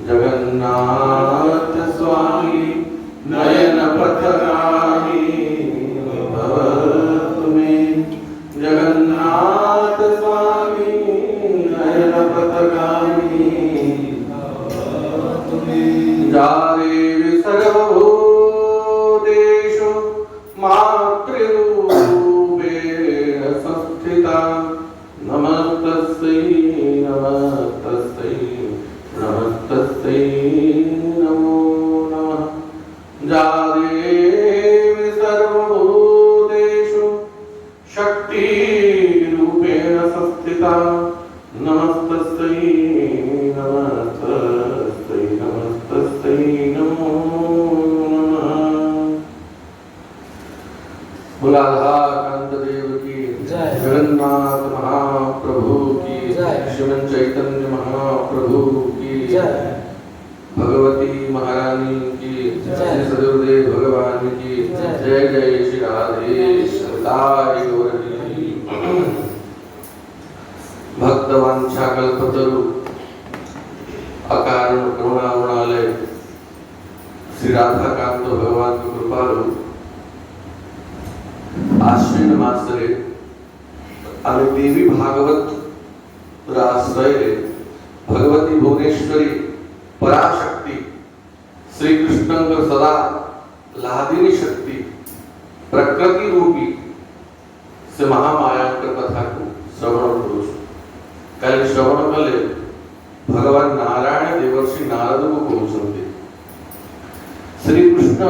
जगन्नाथ स्वामी नयन पथगामी भव तुम्हें। जगन्नाथ स्वामी नयन पथगामी भव तुम्हें। जारे सर्वभूतेषु मातृरूपेण संस्थिता नमस्तस्यै नमस्तस्यै नमस्तस्यै नमो नमः। या देवी सर्वभूतेषु शक्तिरूपेण संस्थिता नमस्तस्यै नमस्तस्यै नमस्तस्यै नमो नमः। बोला राधाकांत देव की जय, जगन्नाथ महाप्रभु की जय, श्रीमन चैतन्य महाप्रभु की जय, भगवती महारानी की जय, सदगुरुदेव भगवान की जय। जय श्री राधे सदाय गौरी। भक्तवांछा कल्पतरु अकारण करुणामणालय श्री राधाकांत भगवान की कृपालु आश्विन मासरे आम्ही देवी भागवत आश्रय भगवती भुवनेश्वरी पराशक्ति श्री कृष्णंकर सदा लादिनी शक्ति प्रकृति रूपी से महामायांकर कथा को श्रवण करो। कल श्रवण कले भगवान नारायण देवर्षि नारद को कहते श्री कृष्ण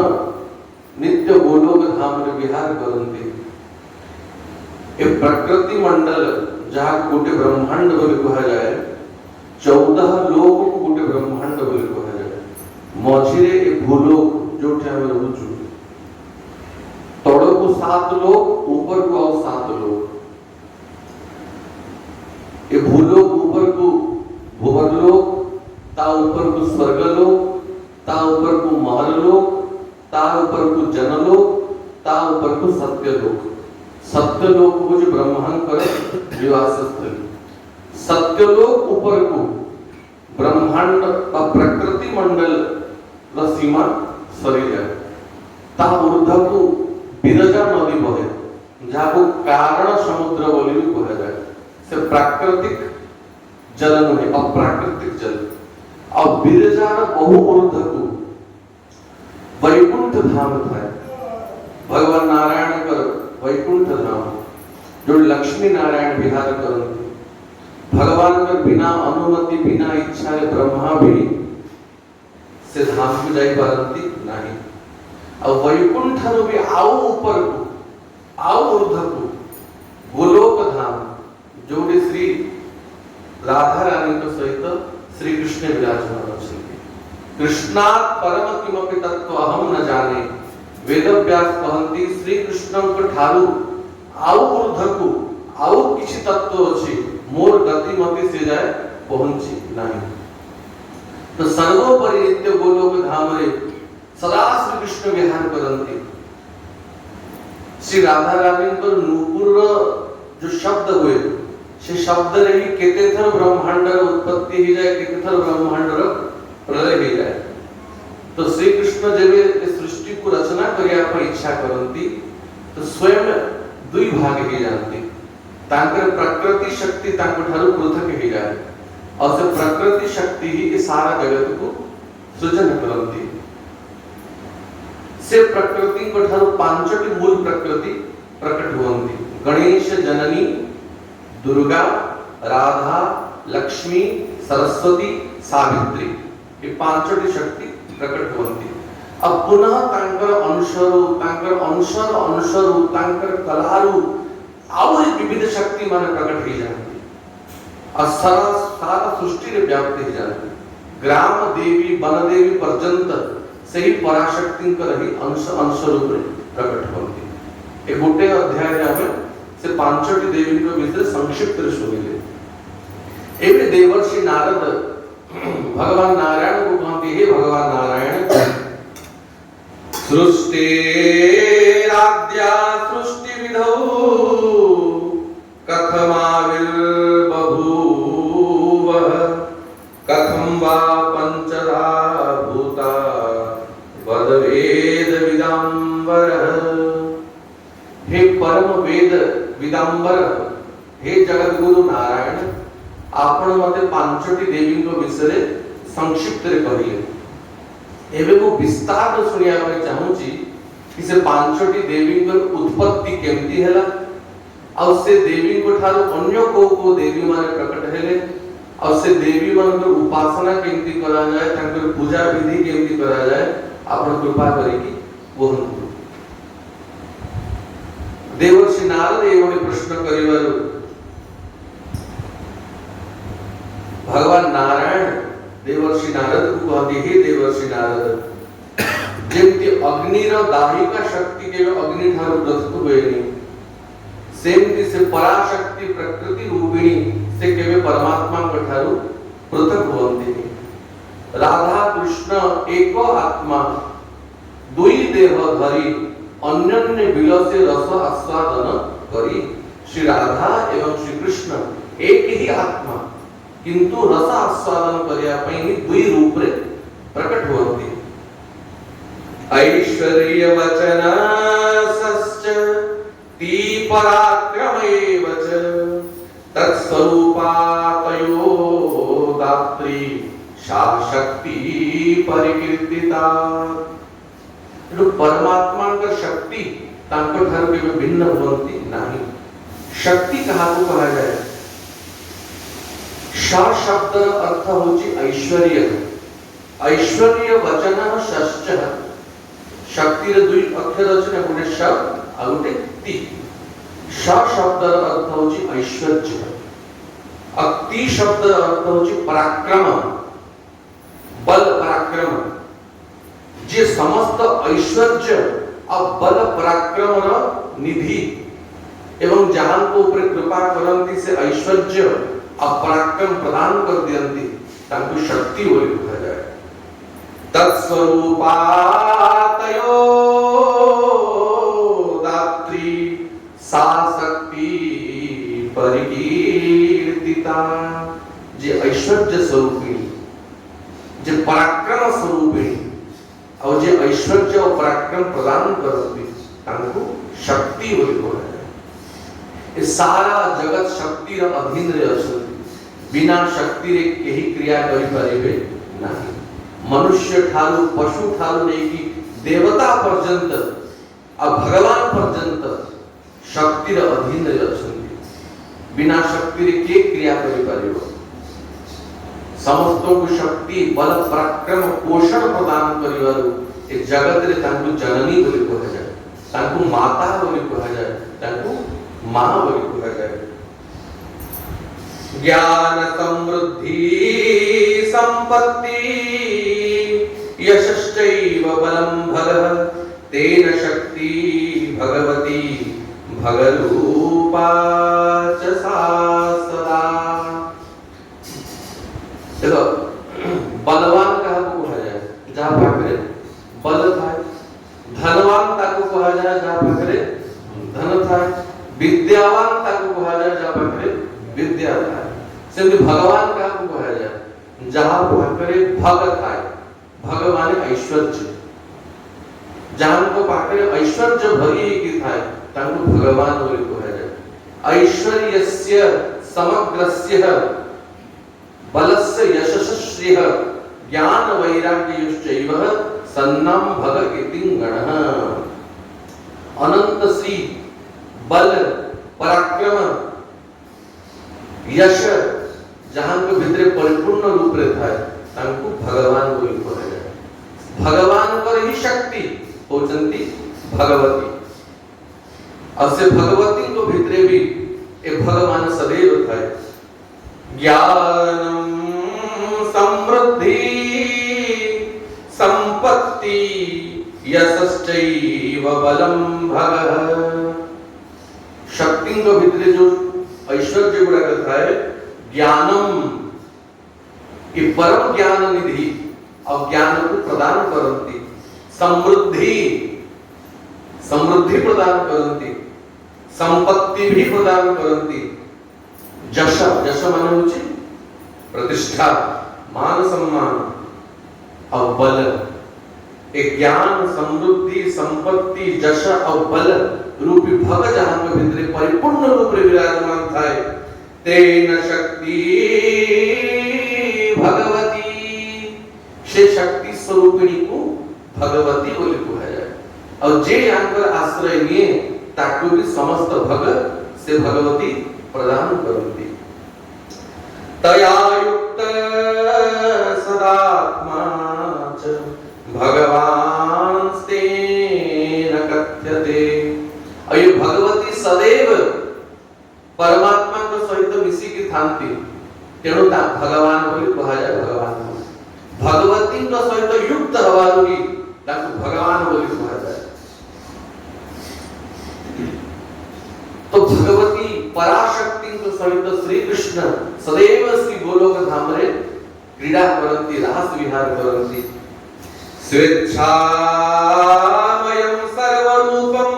नित्य गोलोक धाम रे विहार करते। ए प्रकृति मंडल जहाँ गोटे ब्रह्मांड बोली कहा जाए, 14 लोक को गोटे ब्रह्मांड बोली कहा जाए। मझिरे ए भूलोक जो हम रोचु तड़ को 7 लोक ऊपर को और 7 लोक। ए भूलोक ऊपर को भुवरलोक, ता ऊपर को स्वर्गलोक, ता ऊपर को महरलोक, ता ऊपर को जनलोक, ता ऊपर को सत्यलोक। सत्यलोक को जो ब्रह्मांकर निवास स्थल, सत्यलोक ऊपर को ब्रह्मांड का प्रकृति मंडल व सीमा सरी जाए। ता ऊर्ध्व को विरजा नदी बहे जहाँ को कारण समुद्र बोली भी कहा जाए। से प्राकृतिक जल नुहे अप्राकृतिक जल। और विरजा बहु ऊर्ध्व को वैकुंठ धाम था। भगवान नारायण कर वैकुंठ धाम जो लक्ष्मी नारायण विहार करते। भगवान कर बिना अनुमति बिना इच्छा ब्रह्मा भी से धाम को जाई पारंती नहीं। और वैकुंठ रो भी आओ ऊपर को आओ ऊर्ध्व को गोलोक धाम जोड़े श्री राधा रानी को सहित श्री कृष्ण विराजमान अछंती। कृष्णात् परम किमपि तत्व अहम न जाने वेदव्यास कहंती श्री कृष्ण को ठारू आउ ऊर्ध्व को आउ किछि तत्व अछि मोर गति मति से जाए पहुंची नहीं। तो सर्वोपरि नित्य गोलोक धाम रे सदा श्री कृष्ण विहार करंती। श्री राधा रानी को नूपुर जो शब्द हुए से शब्द रे ही केते थर ब्रह्मांड उत्पत्ति ही जाए, केते थर ब्रह्मांड प्रलय ही जाए। तो श्री कृष्ण जब सृष्टि को रचना करिया पर इच्छा करंती तो स्वयं दुई भाग ही जानती। तांकर प्रकृति शक्ति तांको ठारू पृथक ही जाए और से प्रकृति शक्ति ही इस सारा जगत को सृजन करंती। से प्रकृति को ठारू पांचटी मूल प्रकृति प्रकट होंती। गणेश जननी दुर्गा राधा लक्ष्मी सरस्वती सावित्री ये पांचटी शक्ति प्रकट होंती। अब पुनः तांकर अंशरू तांकर अंशर अंशरू तांकर कलारू और विविध शक्ति माने प्रकट ही जाती। और सारा सृष्टि रे व्याप्ति ही जाती। ग्राम देवी वन देवी पर्यंत से ही पराशक्ति कर ही अंश अंश रूप रे प्रकट होंती। एक गोटे अध्याय रे हमें से पांचटी देवी को विषय संक्षिप्त रे सुनिले। एवे देवर्षि नारद भगवान नारायण को कहते हे भगवान नारायण सृष्टिराद्या सृष्टि विधौ कथमाविर्बभूव कथं वा पंचधा विदांबर हे जगत गुरु नारायण आपण मते पांचटी देवी को विषय संक्षिप्त रे कहिए एबे को विस्तार सुनिया पे चाहूची कि से पांचटी देवी को उत्पत्ति केमती हैला और से देवी को ठारो अन्य को देवी माने प्रकट हेले और से देवी मान को उपासना केमती करा जाए तांकर पूजा विधि केमती करा जाए आपण कृपा करेगी वो देवर्षि नारद एवं प्रश्न करिवारु भगवान नारायण देवर्षि नारद को कहते हे देवर्षि नारद जेमती अग्निर दाहिका शक्ति के अग्नि ठारो पृथक होएनी सेमती से पराशक्ति प्रकृति रूपिणी से केवे परमात्मा को ठारो पृथक होंती राधा कृष्ण एक आत्मा दुई देह धरी अन्योन्य विलसे रस आस्वादन करी श्री राधा एवं श्री कृष्ण एक ही आत्मा किंतु रस आस्वादन करिया पई दुई रूप रे प्रकट होती ऐश्वर्य वचना सश्च ती पराक्रमैव च तत्स्वरूपा तयो दात्री सा शक्ति परिकीर्तिता जो परमात्मा का शक्ति तांको ठार के भिन्न होती नहीं शक्ति कहा को कहा जाए श शब्द अर्थ होची ऐश्वर्य ऐश्वर्य वचन षष्ठ शक्ति रे दुई अक्षर अछि ने गुणे श आ गुटे ति श शब्द अर्थ होची ऐश्वर्य अति शब्द अर्थ होची पराक्रम बल पराक्रम जे समस्त ऐश्वर्य और बल पराक्रम रो निधि एवं जहां को ऊपर कृपा करंती से ऐश्वर्य और पराक्रम प्रदान कर दियंती तांको शक्ति बोली कहा जाए तत्स्वरूपा तयो दात्री सा शक्ति परिकीर्तिता जे ऐश्वर्य स्वरूपिणी जे पराक्रम स्वरूपिणी और जे ऐश्वर्य और पराक्रम प्रदान करती तांको शक्ति बोली कहा जाए सारा जगत शक्ति र अधीन रे अछि बिना शक्ति रे केही क्रिया करि परिबे नाही मनुष्य ठारू पशु ठारू नै कि देवता पर्यंत आ भगवान पर्यंत शक्ति रे अधीन रे अछि बिना शक्ति रे के क्रिया करि परिबो समस्तों को शक्ति बल पराक्रम पोषण प्रदान करिवारु ए जगत रे तांको जननी बोली कहा जाए तांको माता बोली कहा जाए तांको मां बोली कहा जाए ज्ञान समृद्धि संपत्ति यशश्चैव बलं भगः तेन शक्ति भगवती भगरूपा च सा सदा देखो बलवान कहा को कहा जाए जहां पाखरे बल था धनवान ताको कहा जाए जहां पाखरे धन था विद्यावान ताको कहा जाए जहां पाखरे विद्या था सेमति भगवान कहा को कहा जाए जहां पाखरे भग था भगवान ऐश्वर्य जहां को पाखरे ऐश्वर्य भरी की था ताको भगवान बोली कहा जाए ऐश्वर्यस्य समग्रस्य बलस्य यशस्श्रेय ज्ञान वैराग्यश्चैव सन्नम भग इति गणः अनंत श्री बल पराक्रम यश जहां को भीतर परिपूर्ण रूप रे था तांको भगवान बोली कहा जाए भगवान पर ही शक्ति होचंती भगवती और से भगवती को भीतर भी ए भगवान सदैव था ज्ञानम समृद्धि संपत्ति यशश्चैव बलं भगः शक्ति को भीतर जो ऐश्वर्य गुड़ा करता है ज्ञानम कि परम ज्ञान निधि और ज्ञान को प्रदान करती समृद्धि समृद्धि प्रदान करती संपत्ति भी प्रदान करती जश जश माने होची प्रतिष्ठा मान सम्मान और बल एक ज्ञान समृद्धि संपत्ति जश और बल रूपी भग जहां भितरे परिपूर्ण रूप रे विराजमान थाय तेन शक्ति भगवती से शक्ति स्वरूपिणी को भगवती बोली कहा जाए और जे यांकर आश्रय निये ताकू भी समस्त भग से भगवती प्रदान करती तया युक्त सदात्मा च भगवान स्तेन कथ्यते। और ये भगवती सदैव परमात्मा को सहित मिसी की थांती तेणु ता भगवान बोली कहा जाए भगवान भगवती को सहित युक्त हवारुगी ताकू भगवान बोली कहा जाए। तो भगवती पराशक्ति को सहित श्री कृष्ण सदैव श्री गोलोक धाम रे क्रीड़ा करन्ति रास विहार करन्ति स्वेच्छामयं सर्वरूपं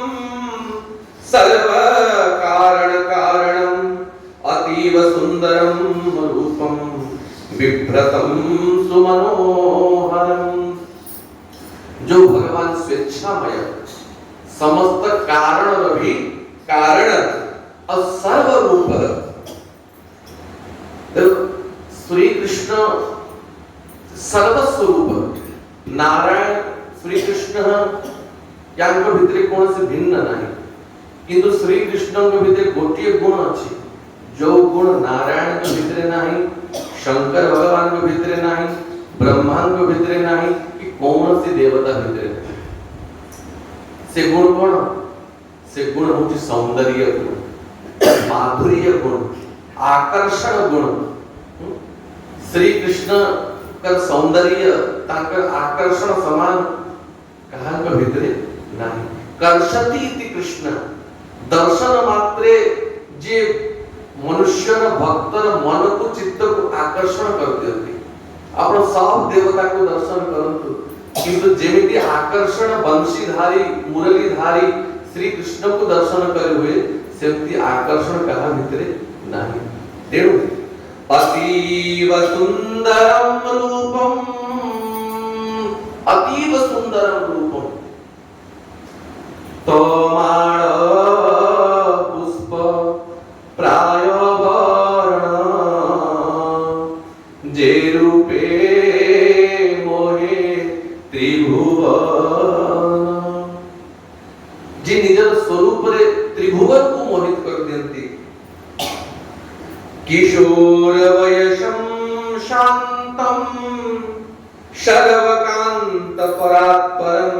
सर्व कारण कारणं अतीव सुंदरं रूपं विभ्रतं सुमनोहरं। जो भगवान स्वेच्छामय समस्त कारण रवि कारण और सर्व रूप श्री कृष्ण सर्वस्वरूप नारायण श्री कृष्ण यांक भितरे कोन से भिन्न नाही किंतु श्री कृष्ण के भितरे गोटिए गुण अछि जो गुण नारायण के भितरे नाही शंकर भगवान के भितरे नाही ब्रह्मांड के भितरे नाही कि कौन सी देवता भितरे नाही। से गुण कोन से गुण होती सौंदर्य गुण माधुर्य गुण आकर्षण गुण श्री कृष्ण कर सौंदर्य ताकर आकर्षण समान कहा के भितरे नाही कर्षति इति कृष्ण दर्शन मात्रे जे मनुष्य भक्तर मन को चित्त को आकर्षण कर देती आपण सब देवता को दर्शन करंतु किंतु जेमिति आकर्षण बंशीधारी मुरलीधारी श्री कृष्ण को दर्शन करे हुए सेमती आकर्षण कहा भितरे नाही। तेणु अतीव सुंदरम रूपम अतीव सुंदरम रूपम तोमाण पुष्प प्राय वर्ण जे रूपे मोहे त्रिभुवन जी निजर स्वरूप रे त्रिभुवन को मोहित कर देती किशोर वयसं शांतम शर्वकांत परात्परम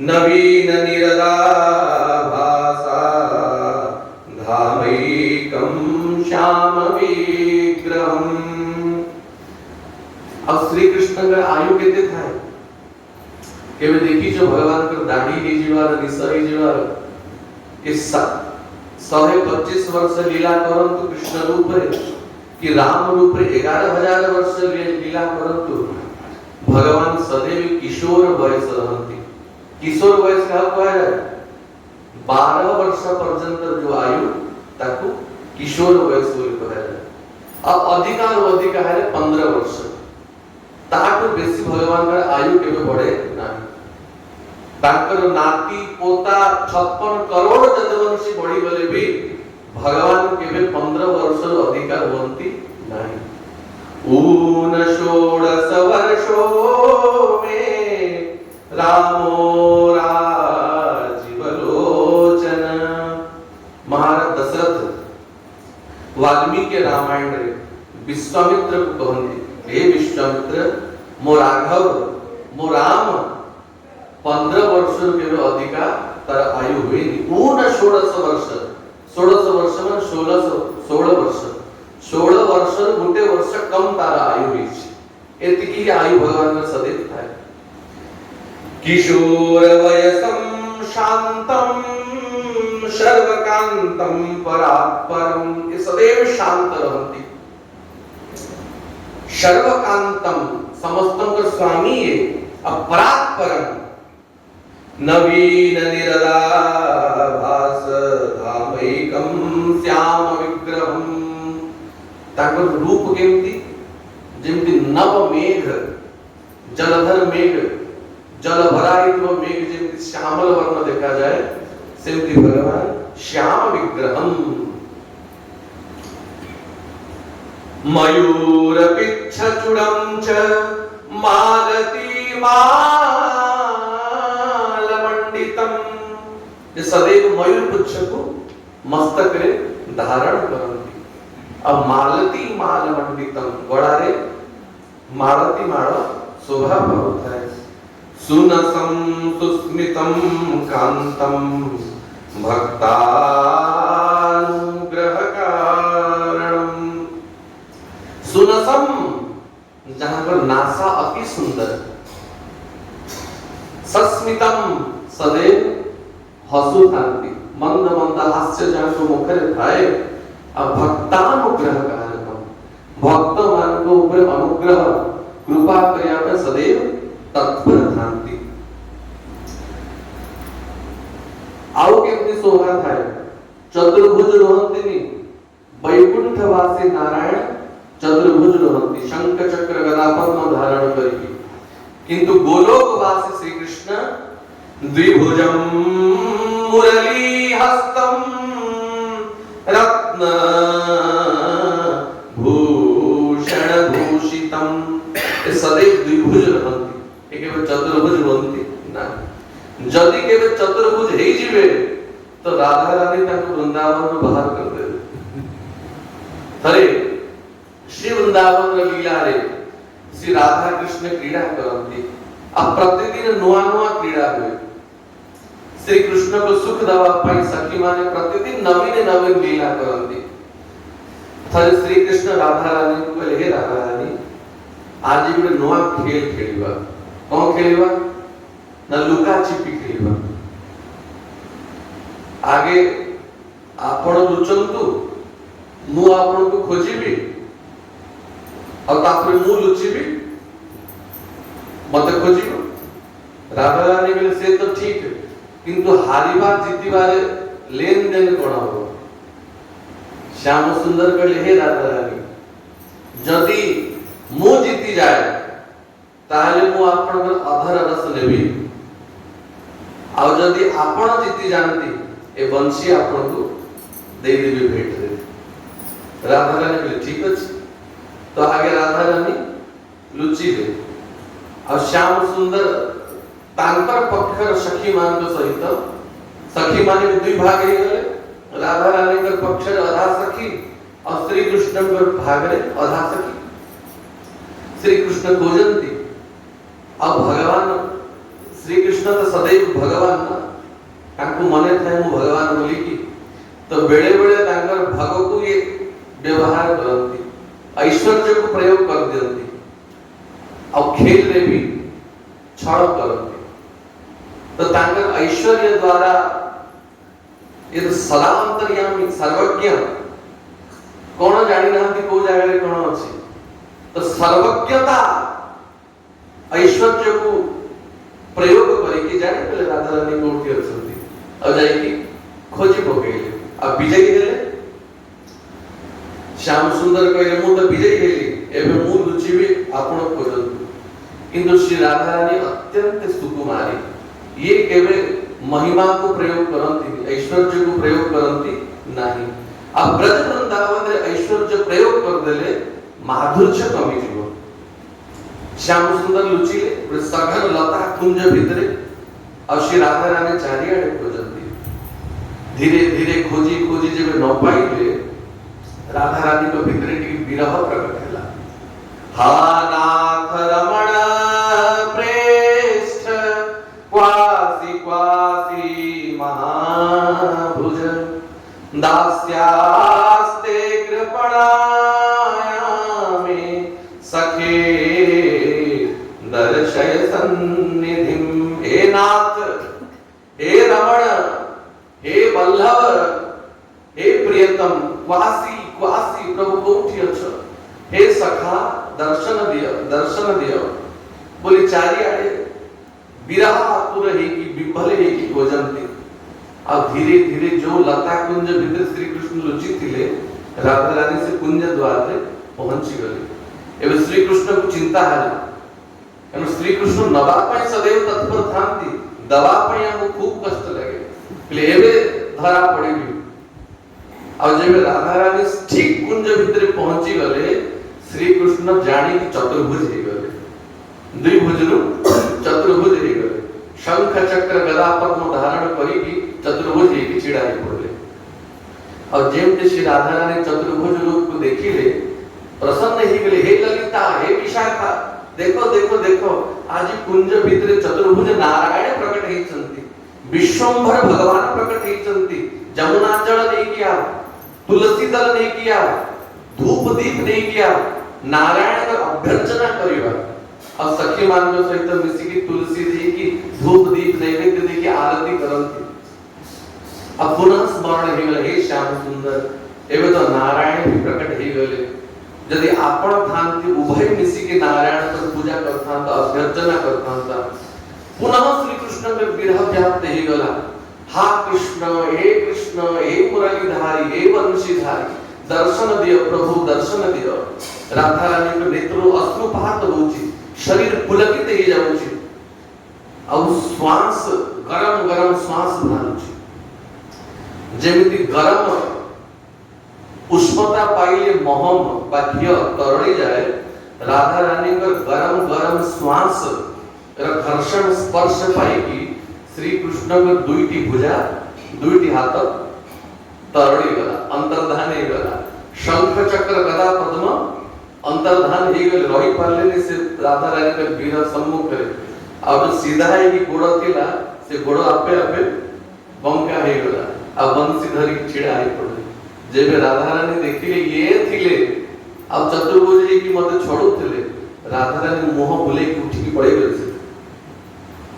नवीन निरदाभासा धामैकं श्याम विग्रहम। अब श्री कृष्ण का आयु केते थाय केवे देखी जो भगवान कर दाढ़ी ही जीवार निसरी जीवार कि 125 वर्ष लीला करंतु कृष्ण रूप रे कि राम रूप रे 11,000 वर्ष लीला करंतु भगवान सदैव किशोर वयस रहंती। किशोर वयस का कहा जाए 12 वर्ष पर्यंत जो आयु ताकू किशोर वयस बोली कहा जाए। अब अधिकार है 15 वर्ष ताकू बेसी भगवान का आयु केवे बढ़े नाही। ताकर नाती पोता 56 करोड़ जदवंशी बढ़ी गले भी भगवान केवे 15 वर्ष अधिकार होंती नाही। ऊन 16 वर्षों में रामो राजीवलोचन। महाराज दशरथ वाल्मीकि रामायण रे विश्वामित्र को कहते हे विश्वामित्र मो राघव मो राम 15 वर्ष के अधिकार तर आयु हुई ऊन 16 वर्ष 16 वर्ष में 16 वर्ष 16 वर्ष गोटे वर्ष कम तारा आयु हुई एतिकी आयु भगवान का सदैव था। किशोर वयसं शांतम सर्वकांतम परात्परम ये सदैव शांत रहती। सर्वकांतम समस्तों का स्वामी है अपरात्परम नवीन निरदाभास धामैकं श्याम विग्रहम। ताकर रूप केमती जेमती नव मेघ जलधर मेघ जल भरायित मेघ जेमती श्यामल वर्ण देखा जाए सेमती भगवान श्याम विग्रहम मयूर पिच्छचूड़म च मालती मालमंडितम, जे सदैव मयूर पुच्छ को मस्तक रे धारण करती। अब मालती मालमंडितम गड़ारे मालती माल शोभा पाउथाय। सुनसम सुस्मितम कांतम भक्तानुग्रह कारणम। सुनसम जहां पर नासा अति सुंदर, सस्मितम सदैव हसु थांती, मंद मंद हास्य जहां को मुखरे थाए। अब भक्तानुग्रह कारकम भक्त मान को ऊपर अनुग्रह कृपा करया पे सदैव तत्पर थांती। आउ केमती शोभा थाए। चतुर्भुज रोहंतिनी वैकुंठवासी नारायण चतुर्भुज रोहंती, शंख चक्र गदा पद्म धारण करी। किंतु गोलोकवासी श्री कृष्ण द्विभुजम मुरली हस्तम रत्न भूषण भूषितम। सदैव द्विभुज रहंती, केवल चतुर्भुज रहंती ना। जदि केवल चतुर्भुज हे जीवे तो राधा रानी ताको वृंदावन में बाहर कर दे। थरे श्री वृंदावन लीला रे श्री राधा कृष्ण क्रीड़ा करती। अब प्रतिदिन नुआ नुआ क्रीड़ा हुए। श्री कृष्ण को सुख दवा पाई सखी माने प्रतिदिन नवीन नवीन लीला करती। थरे श्री कृष्ण राधा रानी को कहले, हे राधा रानी आज गोटे नुआ खेल खेलिबा। कौन खेलिबा ना लुका छिपी खेलिबा। आगे आपण लुचंतु मु आपण को खोजिबी और तापर मु लुचिबी मते खोजिबो। राधा रानी बोले से तो ठीक किंतु हारिबार जीतिबार लेन देन कोन हो। श्याम सुंदर कहले, हे राधा रानी जदि मु जीति जाए ताहले मु आपण अधर रस लेबी, आ जदि आपण जीति जानती ए बंशी आपण को दे देबी भेट रे। राधा रानी बोले ठीक अछि। तो आगे राधा रानी लुचि ले और श्याम सुंदर तांकर पक्षर सखी मान को सहित सखी माने दुई भाग हे गले। राधा रानी के पक्षर आधा सखी और श्री कृष्ण के भाग रे आधा सखी। श्री कृष्ण खोजंती। अब भगवान श्री कृष्ण तो सदैव भगवान ना तांको मने थाए मु भगवान बोली की तो बेले बेले तांकर भग को ये व्यवहार करती, ऐश्वर्य को प्रयोग कर दियंती। अब खेल रे भी छळ करती। तो तांकर ऐश्वर्य द्वारा ये तो सदा अंतर्यामी सर्वज्ञ कोन जानि नांती को जगह रे कोन अछि। तो सर्वज्ञता ऐश्वर्य को प्रयोग करी कि जाने पहले राधा रानी कोठी अछंती अब जाई कि खोजी पकेले। अब विजयी हेले श्याम सुंदर कहले मु तो विजयी हेली एबे मु लुचिबी आपण खोजंतु। किंतु श्री राधा रानी अत्यंत सुकुमारी, ये केवल महिमा को प्रयोग करंती, ऐश्वर्य को प्रयोग करंती नहीं। अब ब्रज वृंदावन रे ऐश्वर्य प्रयोग कर देले माधुर्य कमी जीव। श्याम सुंदर लुचिले सघन लता कुंज भितरे और श्री राधा रानी चारियाडे खोजंती। धीरे धीरे खोजी खोजी जब न पाइले राधा रानी को भितरे टी विरह प्रकट होला। हा नाथ रमण प्रेष्ठ क्वासी क्वासी महाभुज दास्यास्ते कृपणायामे सखे दर्शय सन्निधिम। हे नाथ, हे रमण, हे वल्लभ, हे प्रियतम, क्वासी क्वासी प्रभु कोठी अछ। हे सखा दर्शन दियो बोली चारियाडे विरह आतुर हे की विभल हे की खोजंती। अब धीरे धीरे जो लता कुंज भीतर श्री कृष्ण लुचि थिले राधा रानी से कुंज द्वार रे पहुंची गले। एवं श्री कृष्ण को चिंता हला एवं श्री कृष्ण नवा पय सदैव तत्पर थांती, दवा पय हमको खूब कष्ट लगे। प्लेबे धरा पड़ी आ जब राधा रानी ठीक कुंज भितर पहुंची गले श्री कृष्ण जानी कि चतुर्भुज हो गले, द्विभुज रु चतुर्भुज हो गले, शंख चक्र गदा पद्म धारण करी चतुर्भुज होगी छिड़ा पड़े। और जेमते श्री राधा रानी चतुर्भुज रूप को देखिले प्रसन्न ही गले, हे ललिता हे विशाखा देखो देखो देखो आज कुंज भितर चतुर्भुज नारायण प्रकट होइछंती, विश्वंभर भगवान प्रकट होइछंती, जमुना जल नहीं किया, तुलसी दल नहीं किया, धूप दीप नहीं किया, नारायण का अभ्यर्चना करिवा और सखी मान सहित मिसिकी तुलसी दी की धूप दीप नैवेद्य दी की आरती करंती। अब पुनः स्मरण हो गले, हे श्याम सुंदर एवं तो नारायण भी प्रकट हो गले, यदि आपण थांती उभय मिसिकी नारायण को पूजा करथांता अभ्यर्चना करथांता पुनः श्री कृष्ण में विरह व्याप्त हो गला। हा कृष्ण हे मुरलीधारी हे वंशीधारी दर्शन दियो प्रभु दर्शन दियो। राधा रानी को नेत्रो अश्रुपात होउची, शरीर पुलकित हो जाउची और श्वास गरम गरम श्वास बानुची, जेमिति गरम उष्णता पाइले महम बा घी तरड़ी जाए, राधा रानी का गरम गरम श्वास घर्षण स्पर्श पाई श्री कृष्ण को दुईटी भुजा दुईटी हाथ तरड़ी गला, अंतर्धान हो गला, शंख चक्र गदा पद्म अंतर्धान हो गले, रही पारले से राधा रानी का वीर सम्मुख करे और सीधा है कि गोड़ थिला से गोड़ आपे आपे बंका हो गला आ बंसी धरी छिड़ा है पड़े। जेबे राधा रानी देखिले ये थिले अब चतुर्भुज की मते छोड़ू थिले, राधा रानी मुह बुले की उठी की पड़े गले,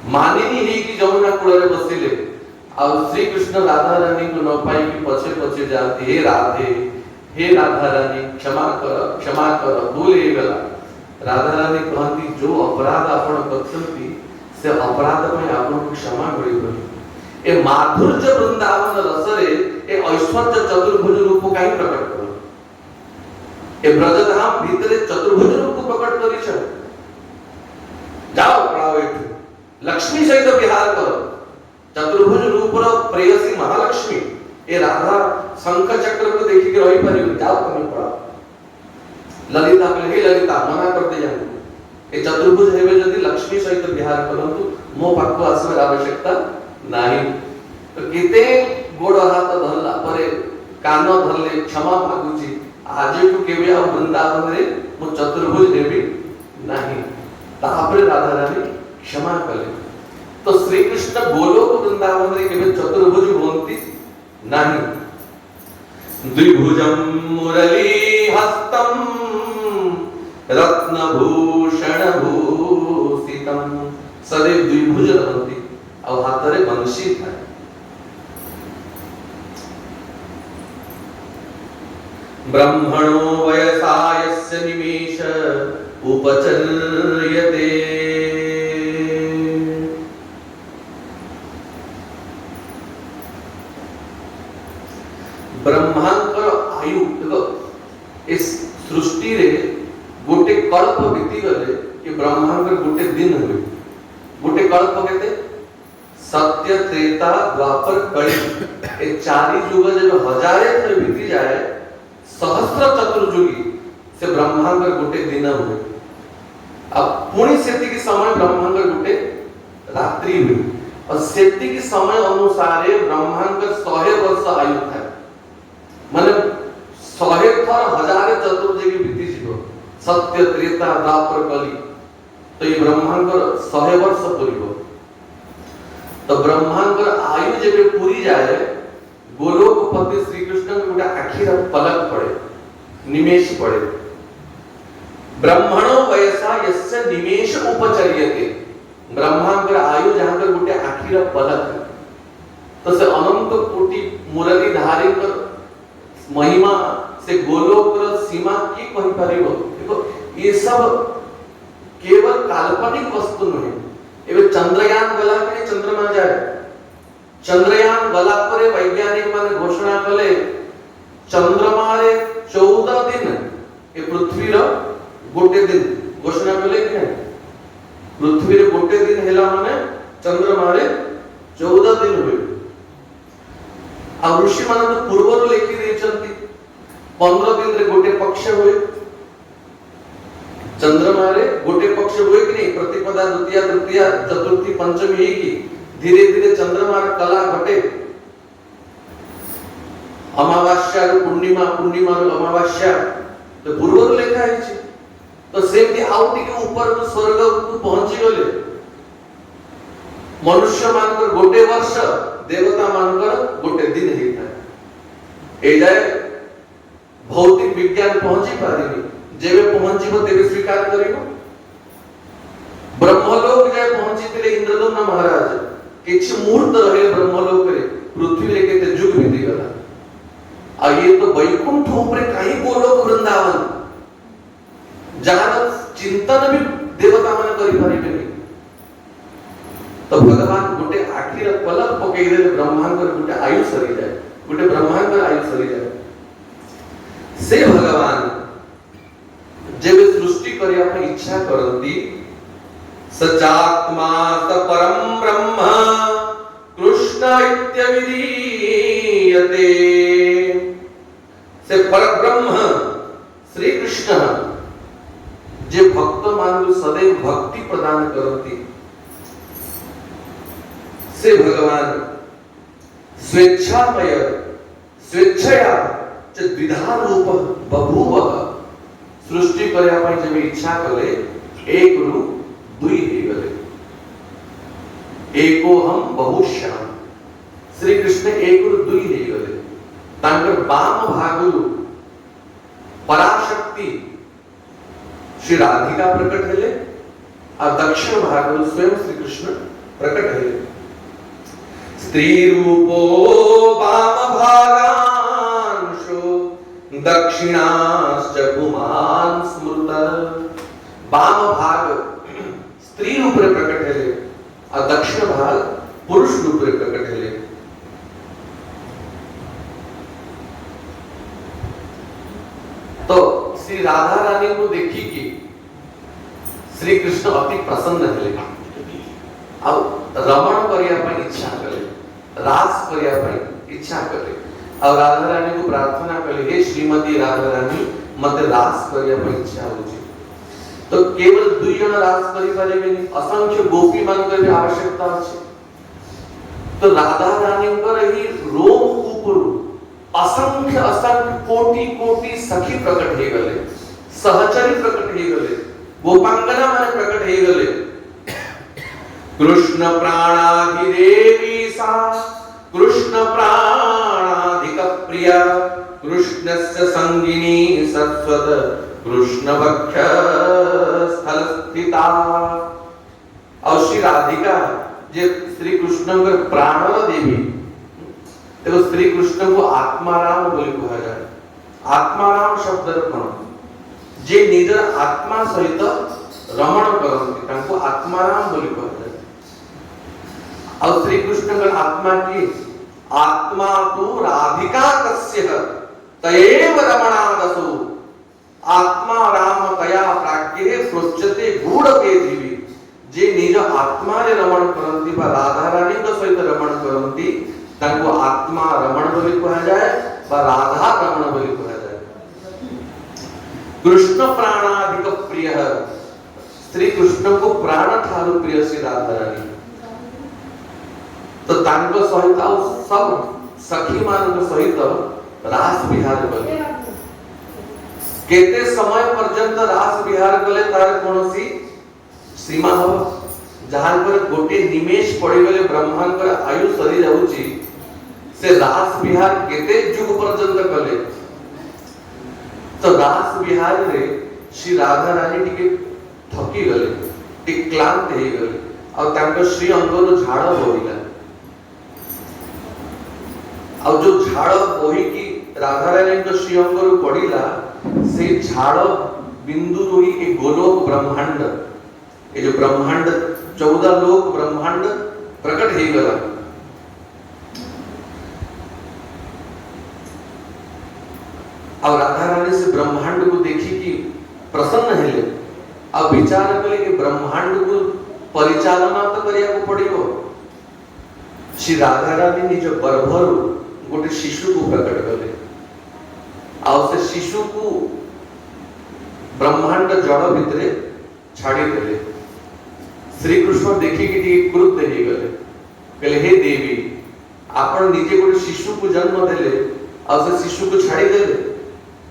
मानिनी ही कि जमुना कूल रे बसिले और श्री कृष्ण राधा रानी को न पाई कि पछे पछे जाती, हे राधे हे राधा रानी क्षमा कर भूल हे गला। राधा रानी कहती जो अपराध आपण करथंती से अपराध में आपण को क्षमा करिबो। ए माधुर्य वृंदावन रसरे ए ऐश्वर्य चतुर्भुज रूप काई प्रकट करो, ए ब्रजधाम भीतरे चतुर्भुज रूप प्रकट करिछ। जाओ पड़ाओ एठू लक्ष्मी सहित विहार करो, चतुर्भुज रूप रो प्रेयसी महालक्ष्मी ए राधा शंख चक्र को देखि के रही परियो, जाओ तुम पड़ाओ। ललिता कहले हे ललिता मना कर दे जाऊ, ए चतुर्भुज हेबे यदि लक्ष्मी सहित विहार करंतु मो पाखो आसबार आवश्यकता नहीं। तो किते गोड़ हाथ धरला परे कान धरले क्षमा मागुची, आज को केबे आ वृंदावन रे मो चतुर्भुज हेबी नहीं। तापरे राधा रानी क्षमा कले। तो श्री कृष्ण गोलोक वृंदावन रे केबे चतुर्भुज होंती नहीं। द्विभुजम मुरली हस्तम रत्नभूषण भूषितम, सदैव द्विभुज रहती और हाथ रे बंशी था। ब्रह्मणो वयसा यस्य निमेष उपचर्यते, ब्रह्मांकर आयु देखो इस सृष्टि रे गोटे कल्प बीती गले कि ब्रह्मांकर गोटे दिन हुए, गोटे कल्प केते सत्य त्रेता द्वापर कली ए चारि युग जब हजारे थर बीती जाए सहस्र चतुर्युगी से ब्रह्मांकर गोटे दिन हुए। अब पुणी सेति के समय ब्रह्मांकर गोटे रात्रि हुई और सेति के समय अनुसार ब्रह्मांकर 100 वर्ष आयु था, माने 100 थर हजारे चतुर्युगी बीती जीव सत्य त्रेता द्वापर कली, तो ये ब्रह्मांकर 100 वर्ष पूरी। तो ब्रह्मांकर आयु जब पूरी जाए गोलोकपति श्री कृष्ण को गोटे आखिर पलक पड़े, निमेष पड़े। ब्रह्मणो वयसा यस्य निमेष उपचर्यते, ब्रह्मांकर आयु जहां पर गोटे आखिर पलक, तो से अनंत कोटि मुरली धारी कर महिमा से गोलोक सीमा की कहि परिबो। देखो ये सब केवल काल्पनिक वस्तु नहीं। एबे चंद्रयान गला के चंद्रमा जाए, चंद्रयान गला परे वैज्ञानिक माने घोषणा कले चंद्रमा रे 14 दिन ए पृथ्वी रो गोटे दिन घोषणा कले कि पृथ्वी रे गोटे दिन हेला माने चंद्रमा रे 14 दिन हुए। आ ऋषि मान तो पूर्व लिखि देछंती 15 दिन रे गोटे पक्ष होय चंद्रमा रे गोटे पक्ष होय कि नहीं प्रतिपदा द्वितीया तृतीया चतुर्थी पंचमी ही की धीरे धीरे चंद्रमा रे कला घटे अमावास्या रो पूर्णिमा पूर्णिमा रो अमावास्या तो पूर्व लिखा है तो सेमती आउ टिके ऊपर तो स्वर्ग को पहुंची गले मनुष्य मानकर गोटे वर्ष देवता मानकर गोटे दिन ही था ए जाय भौतिक विज्ञान पहुंची पारिनी जेबे पहुंचीबो तेबे स्वीकार करिबो ब्रह्मलोक जाय पहुंची तिले इंद्रदम्न महाराज किछ मुहूर्त रहे ब्रह्मलोक रे पृथ्वी रे केते जुग बीती गला आ ये तो वैकुंठ ऊपर कहीं गोलोक वृंदावन जहां चिंतन भी देवता मन करि परिबे तो भगवान गोटे आखिर पलक पकई दे ब्रह्मांड गोटे आयु सरी जाए गोटे ब्रह्मांड आयु सरी जाए से भगवान जब सृष्टि करिया पे इच्छा करंती सचात्मा स परम ब्रह्म कृष्ण इत्यविधीयते से परब्रह्म श्री कृष्ण जे भक्त मान सदैव भक्ति प्रदान करती से भगवान स्वेच्छामय स्वेच्छया च द्विधा रूप बभूव सृष्टि करया पई जब इच्छा कले एक रु दुई हे गले एको हम बहुश्याम श्री कृष्ण एक रु दुई हे गले तांकर बाम भागु पराशक्ति श्री राधिका प्रकट हेले और दक्षिण भागु स्वयं श्री कृष्ण प्रकट हेले स्त्री रूपो वाम भागांशो दक्षिणाश्च पुमान स्मृत वाम भाग स्त्री रूप रे प्रकट हेले और दक्षिण भाग पुरुष रूप रे प्रकट हेले तो श्री राधा रानी को देखी कि श्री कृष्ण अति प्रसन्न हेले और रमण करिया पे इच्छा कले रास करिया पे इच्छा कले और राधा रानी को प्रार्थना कले हे श्रीमती राधा रानी मते रास करिया पे इच्छा होची तो केवल दुई जन रास करि पारेबे नि असंख्य गोपी मान के आवश्यकता अछि तो राधा रानी कर ही रोम ऊपर असंख्य असंख्य कोटि कोटि सखी प्रकट हे गले सहचरी प्रकट हे गले गोपांगना माने प्रकट हे गले कृष्ण प्राणाधिदेवी सा कृष्ण प्राणाधिक प्रिया कृष्णस्य संगिनी सत्वत कृष्ण वक्ष स्थल स्थिता और श्री राधिका जे श्री कृष्ण के प्राणल देवी देखो श्री कृष्ण को आत्माराम बोली कहा जाए आत्माराम शब्द रखण जे निज आत्मा सहित रमण करती तांको आत्माराम बोली कहा जाए और श्री कृष्ण का आत्मा की आत्मा तो राधिका कस्य तयेव रमणादसु आत्मा राम तया प्राज्ञे प्रोच्यते गूढ़ वेदिवी जे निज आत्मा रे रमण करंती बा राधा रानी के सहित रमण करंती तांको आत्मा रमण बोली कहा जाए बा राधा रमण बोली कहा जाए कृष्ण प्राणाधिक प्रिय श्री कृष्ण को प्राण ठारू प्रिय श्री राधा रानी तो तांको सहित सब सखी मान सहित रास विहार कले केते समय पर्यंत रास विहार कले तार कोनोसी सीमा हो जहां पर गोटे निमेष पड़ी गले ब्रह्मांड आयु सरी जाउची से रास विहार केते जुग पर्यंत कले तो रास विहार रे श्री राधा रानी टिके थकी गले टिक क्लांत हे गले और तांको श्री अंगरो झाड़ बोइला और जो झाड़ बोही की राधा रानी को श्री अंगरो पड़ीला से झाड़ बिंदु रोही के गोलोक ब्रह्मांड ये जो ब्रह्मांड 14 लोक ब्रह्मांड प्रकट हे गला और राधा रानी से ब्रह्मांड को देखी कि प्रसन्न हेले अब विचार कले कि ब्रह्मांड को परिचालना तो करिया को पड़ियो श्री राधा रानी निज गर्भरु गोटे शिशु को प्रकट कले आउ से शिशु को ब्रह्मांड जड़ भितर छाड़ी देले। श्री कृष्ण देखिए कि क्रुद्ध हो गले, कहले हे देवी आपण निजे गोटे शिशु को जन्म देले आ से शिशु को छाड़ी देले,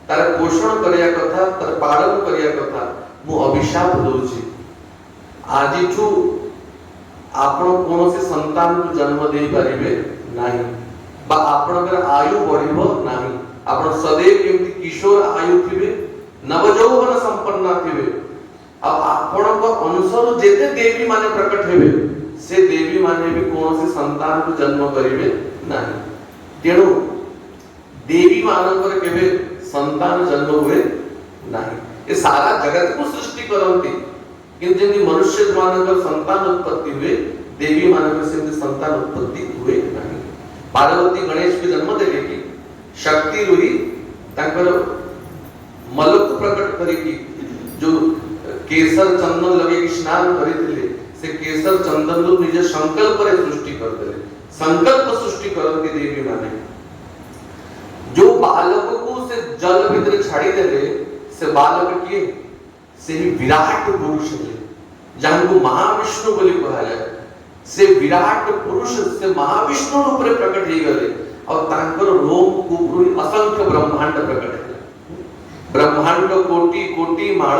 तार पोषण करिया कथा, तार पालन करिया कथा मु अभिशाप दोछि। आजिठू आपण कोनोसी संतान को जन्म दे परिबे नाही बा आपणकर आयु बढ़िबो नाही। आपण सदैव केमति किशोर आयु थिबे, नवजौवन संपन्न थिबे। अब आपण को अनुसार जेते देवी माने प्रकट हेबे से देवी माने भी कोनोसी संतान को जन्म करिबे नाही। तेणु देवी मानकर केबे संतान जन्म हुए नाही। ये सारा जगत को सृष्टि करंती, किंतु जेंति मनुष्य मानकर संतान उत्पत्ति हुए, देवी मानकर से संतान उत्पत्ति हुए नाही। पार्वती गणेश के जन्म देले की शक्ति रुही तांकर मलक प्रकट करे की जो केसर चंदन लगे की स्नान करिथिले से केसर चंदन लो निज संकल्प रे सृष्टि कर देले। संकल्प सृष्टि करंती देवी माने। जो बालक को से जल भीतर छाड़ी देले से बालक के से ही विराट पुरुष है, जहां को महाविष्णु बोली कहा जाए। से विराट पुरुष से महाविष्णु रूप रे प्रकट ही गले और तांकर रोम कुपुरी असंख्य ब्रह्मांड प्रकट है। ब्रह्मांड कोटि कोटि माळ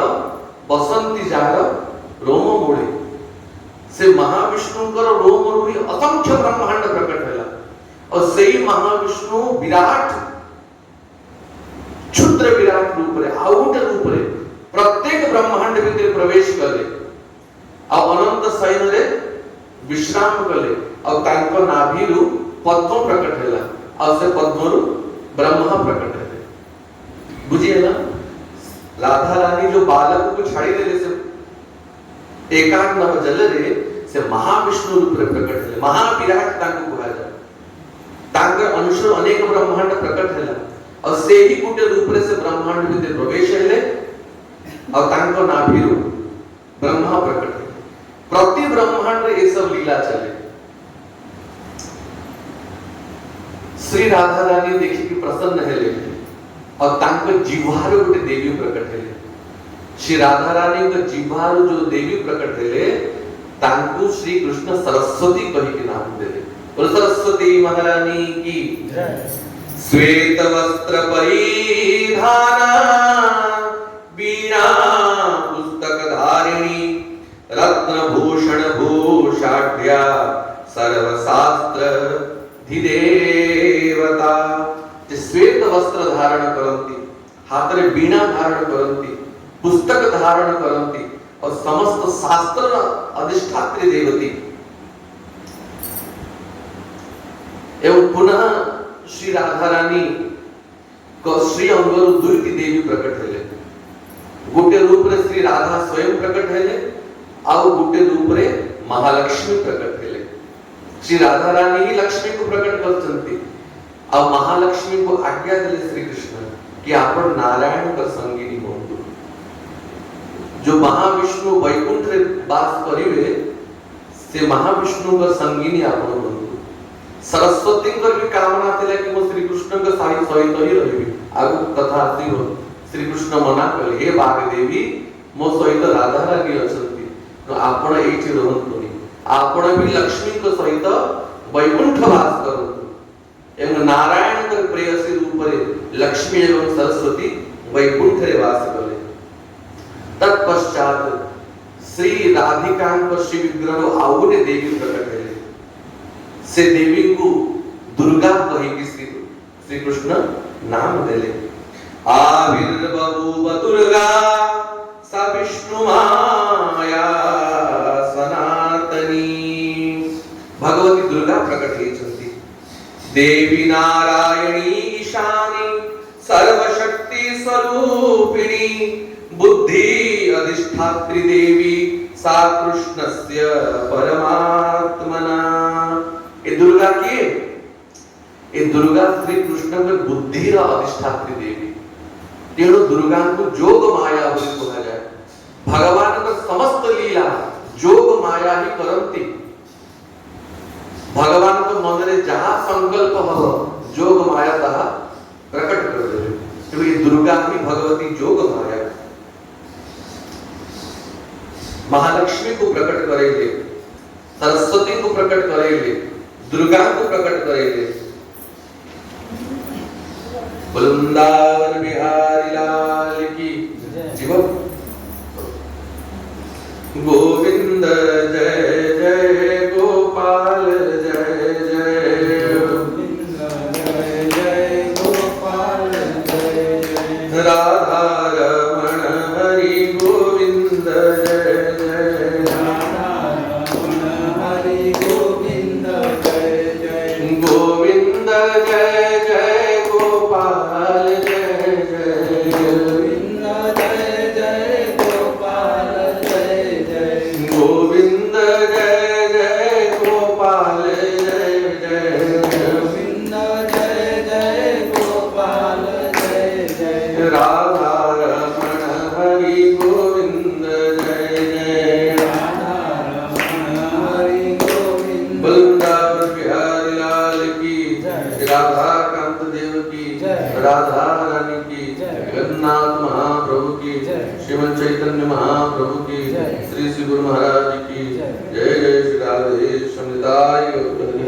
बसंती जार रोम मूले से महाविष्णुकर रोम रूपी असंख्य ब्रह्मांड प्रकट हैला और सेही महाविष्णु विराट क्षुद्र विराट रूप रे आउट रूप रे प्रत्येक ब्रह्मांड भीतर प्रवेश कले और अनंत शयन रे विश्राम कले और तांको नाभिरु पद्म प्रकट हैला और से पद्मरु ब्रह्मा प्रकट है। बुझिएला राधा रानी जो बालक को छाड़ी देले से एकांत नव जल रे से महाविष्णु रूप रे प्रकट है। महाविराट तांको कहा जाय। तांकर अनुसार अनेक ब्रह्मांड प्रकट हैला और से ही गुटे रूप रे से ब्रह्मांड भीतर प्रवेश हैले और तांको नाभिरु ब्रह्मा प्रकट है। प्रति ब्रह्मांड रे ये सब लीला चले। श्री राधा रानी देखी कि प्रसन्न हेले और तांको जिह्वार गोटे देवी प्रकट हेले। श्री राधा रानी का जिह्वार जो देवी प्रकट हेले तांको श्री कृष्ण सरस्वती कहि के नाम देले। और सरस्वती महारानी की श्वेत वस्त्र परिधाना वीणा पुस्तक धारिणी रत्न भूषण भूषाढ्या सर्वशास्त्र धिदेवता। श्वेत वस्त्र धारण करंती, हाथ रे वीणा धारण करंती, पुस्तक धारण करंती और समस्त शास्त्र अधिष्ठात्री देवती। एवं पुनः श्री राधा रानी को श्री अंगरु दुईटी देवी प्रकट हेले। गोटे रूप रे श्री राधा स्वयं प्रकट हेले और गोटे रूप रे महालक्ष्मी प्रकट हेले। श्री राधा रानी ही लक्ष्मी को प्रकट करचंती और महालक्ष्मी को आज्ञा देले श्री कृष्ण कि आपण नारायण का संगिनी होंतु। जो महाविष्णु वैकुंठ रे वास करिवे से महाविष्णु का संगिनी आपण होंतु। सरस्वती कर भी कामना थिला कि मो श्री कृष्ण का साई सहित ही रहिबी। आगु कथा आसी हो श्री कृष्ण मना कले हे बाग देवी मो सहित राधा रानी अछंती तो आपण एठी रहंतुनी। आपण भी लक्ष्मी को सहित वैकुंठ वास करंतु। एवं नारायण के प्रेयसी रूप रे लक्ष्मी एवं सरस्वती वैकुंठ रे वास कले। तत्पश्चात श्री राधिका को श्री विग्रह आउ गोटे देवी प्रकट हेले। से देवी को दुर्गा कहि कि श्री कृष्ण नाम देले। आविर्बभूव दुर्गा सा विष्णु माया सनातनी। भगवती दुर्गा प्रकट हेचंती। देवी नारायणी ईशानी सर्वशक्ति स्वरूपिणी बुद्धि अधिष्ठात्री देवी सा कृष्णस्य परमात्मना। ये दुर्गा की ये दुर्गा श्री कृष्ण के बुद्धि रा अधिष्ठात्री देवी। तेणु दुर्गा को जोग माया बोली कहा जाए। भगवान का समस्त लीला जोग माया ही करंती। भगवान को मन रे जहां संकल्प हो जोग माया तहा प्रकट कर दे। क्योंकि दुर्गा ही भगवती जोग माया, महालक्ष्मी को प्रकट करेंगे, सरस्वती को प्रकट करेंगे, दुर्गा को प्रकट करेंगे। वृंदावन बिहारी लाल की जीवन। गोविंद जय जय गोपाल जय जय, गोविंद जय जय गोपाल जय जय, राधा रमण हरि गोविंद जय जय, राधा रमण हरि गोविंद जय जय, गोविंद जय जय गोपाल जय जय, गोविंद जय जय गोपाल जय जय, गोविंद जय जय गोपाल जय जय, गोविंद जय जय गोपाल जय जय, राधा रमण हरि गोविंद जय जय, राधा रमण हरि गोविंद। वृंदावन बिहारी लाल की जय, राधा कांत देव की जय, राधा रानी की जय, जगन्नाथ महाप्रभु की जय, श्रीमन चैतन्य महाप्रभु की जय, श्री श्री गुरु महाराज की जय। जय जय श्री राधे श्याम निताय।